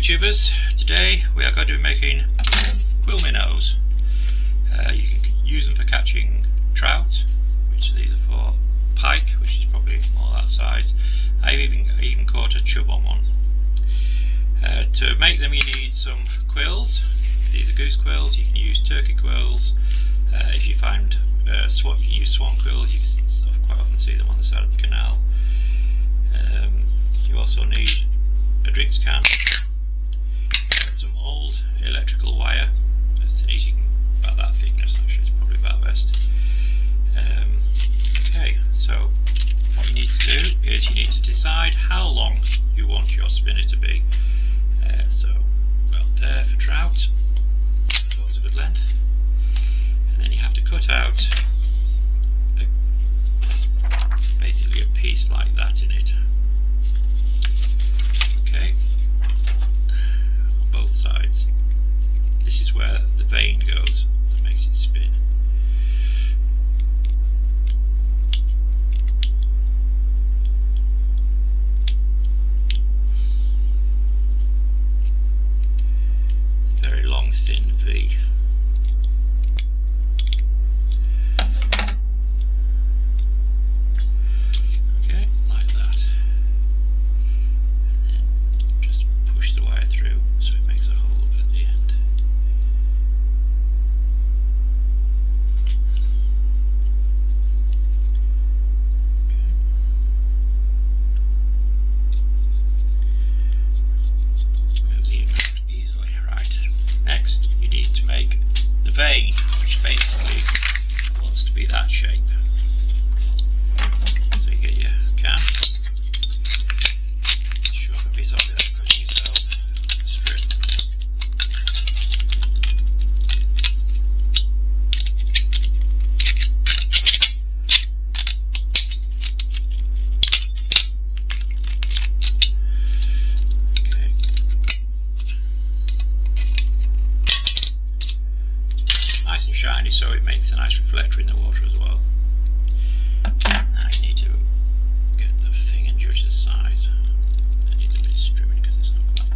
YouTubers, today we are going to be making quill minnows. You can use them for catching trout, which these are for pike, which is probably more that size. I've even caught a chub on one. To make them you need some quills. These are goose quills. You can use turkey quills. If you find you can use swan quills. You can quite often see them on the side of the canal. You also need a drinks can, some old electrical wire, as thin as you can, about that thickness actually, it's probably about best. Okay, so what you need to do is you need to decide how long you want your spinner to be. Well, there for trout, that's always a good length, and then you have to cut out basically a piece like that in it. Okay, on both sides. This is where the vein goes that makes it spin. Very long, thin V. Okay, like that. And then just push the wire through so it makes a hole at the end. Moves even out easily. Right. Next, you need to make the vein, which basically wants to be that shape. So you get your can, shove a piece off it, cut yourself, strip. Okay. Nice and shiny, so it makes a nice reflector in the water as well. Now you need to get the thing and judge the size. It needs a bit of trimming because it's not quite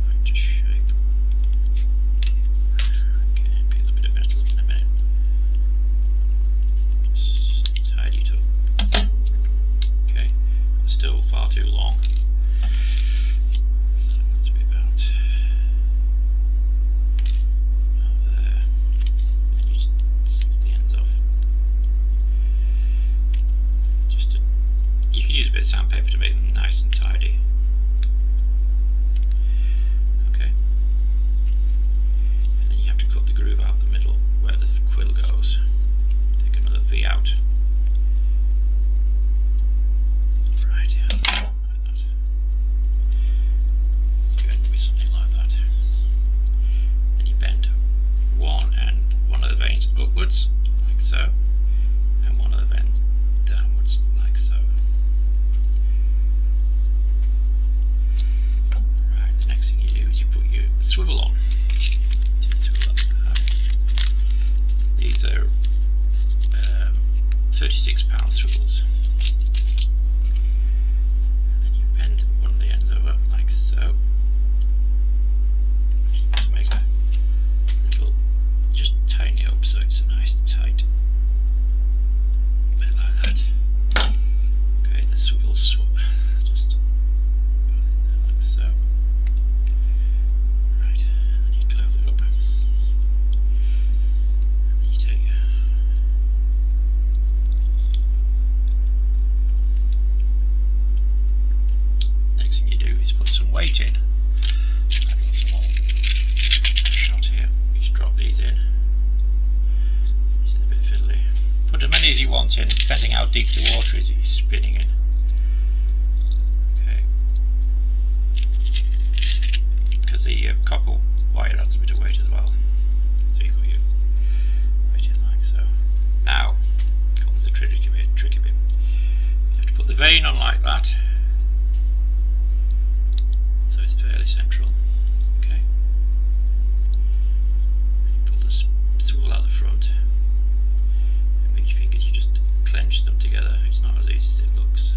right to shape. Okay, peel a bit of metal up in a minute. Just tidy it up. Okay, it's still far too long. So that's about there. And you just snip the ends off. You can use a bit of sandpaper to make them nice and tidy. Okay. And then you have to cut the groove out the middle where the quill goes. Take another V out. Right, yeah. Like that. It's going to be something like that. Then you bend one of the veins upwards, like so, and one of the veins downwards, like so. Right, the next thing you do is you put your swivel on. These are 36-pound swivels. And then you bend one of the ends over, like so. To make a little, just tighten it up so it's a nice tight bit like that. Okay, the swivel swap, just like so. Right, and you close it up. And you take next thing you do is put some weight in. I've got some more shot here. You just drop these in. This is a bit fiddly. Put as many as you want in, depending how deep the water is that you're spinning in. Okay. Because the copper wire adds a bit of weight as well. So you've got your weight in like so. Now comes the tricky bit. You have to put the vein on like that. So it's fairly central. Okay. Pull the swivel out the front. And with your fingers you just clench them together. It's not as easy as it looks.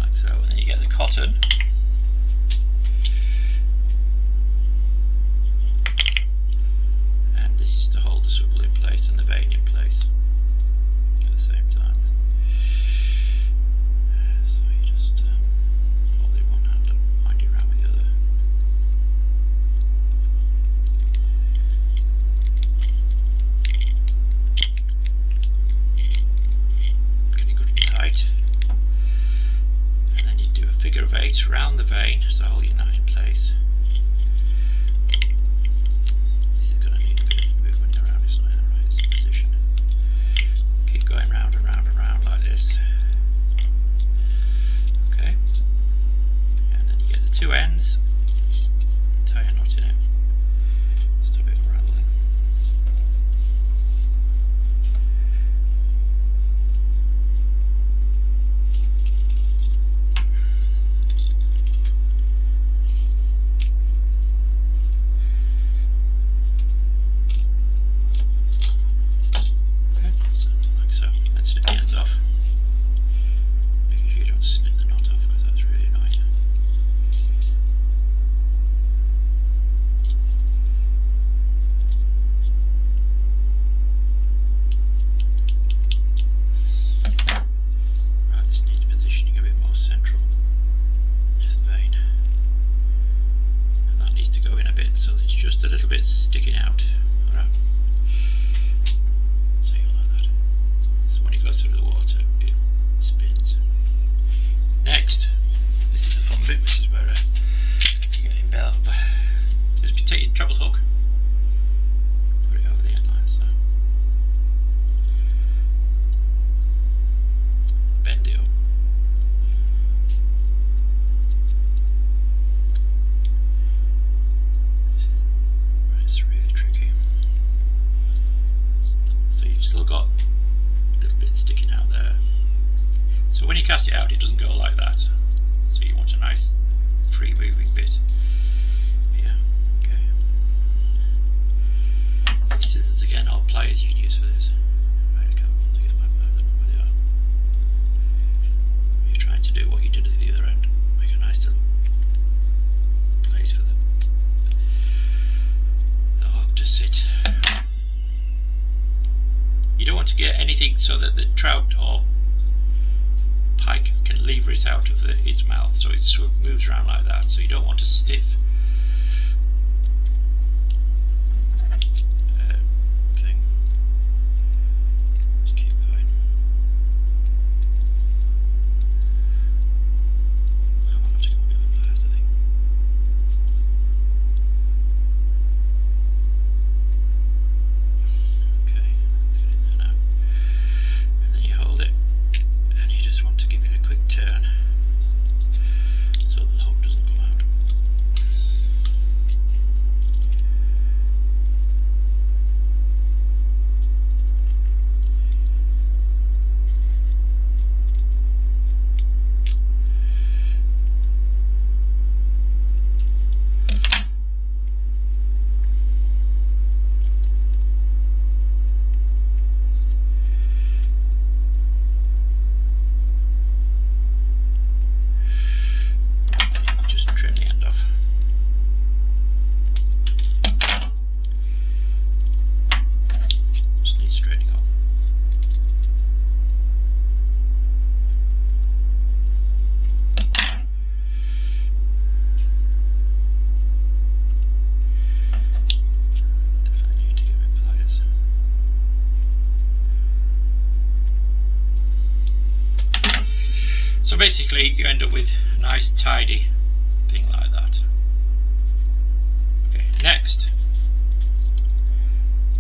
Like so. And then you get the cotton. And this is to hold the swivel in place and the vein in place at the same time. So you just hold it in one hand and wind it around with the other. Getting good and tight. And then you do a figure of 8 around the vein, so hold your knot in place. This is going to need a bit of movement around, it's not in the right position. Keep going round and round and round like this. Okay. And then you get the two ends, tie a knot in it. Just a bit of rattling. Snip the ends off. Make sure you don't snip the knot off because that's really annoying. Right, this needs positioning a bit more central. This vein. And that needs to go in a bit so that it's just a little bit sticking out. Alright. When it goes through the water, it spins. Next, this is the fun bit. This is where you get involved. Just take your treble hook, put it over the end like so, bend it up. It's really tricky. So you've still got bit sticking out there. So when you cast it out, it doesn't go like that. So you want a nice free moving bit. Yeah, okay. Scissors again, or pliers you can use for this. Right, I can't pull together, I don't know where they are. You're trying to do what you did at the other end. Make a nice little place for the hook to sit. You don't want to get anything so that the trout or pike can lever it out of its mouth, so it sort of moves around like that. So you don't want a stiff thing. Just keep going. I might have to go with the other pliers, I think. Turn so the hook doesn't come out. Trim the end off. Just needs straightening up. Definitely need to give it pliers. So basically you end up with a nice tidy thing like that. Okay, next,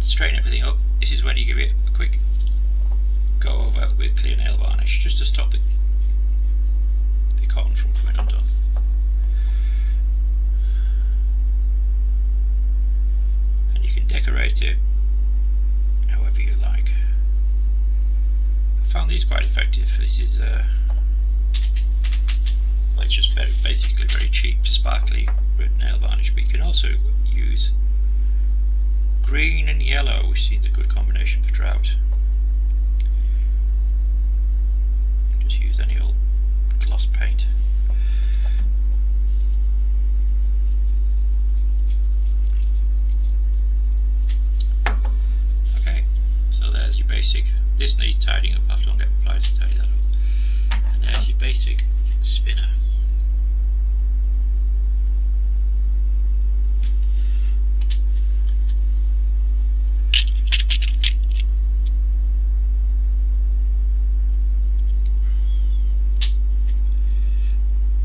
to straighten everything up, this is when you give it a quick go over with clear nail varnish, just to stop the cotton from coming undone. And you can decorate it however you like. I found these quite effective. This is well, it's just basically very cheap, sparkly red nail varnish, but you can also use green and yellow, which seems a good combination for trout. Just use any old gloss paint. basic. This needs tidying up. I have to get my pliers to tidy that up. And there's your basic spinner.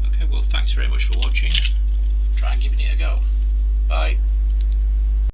Okay, well, thanks very much for watching. Try and giving it a go. Bye.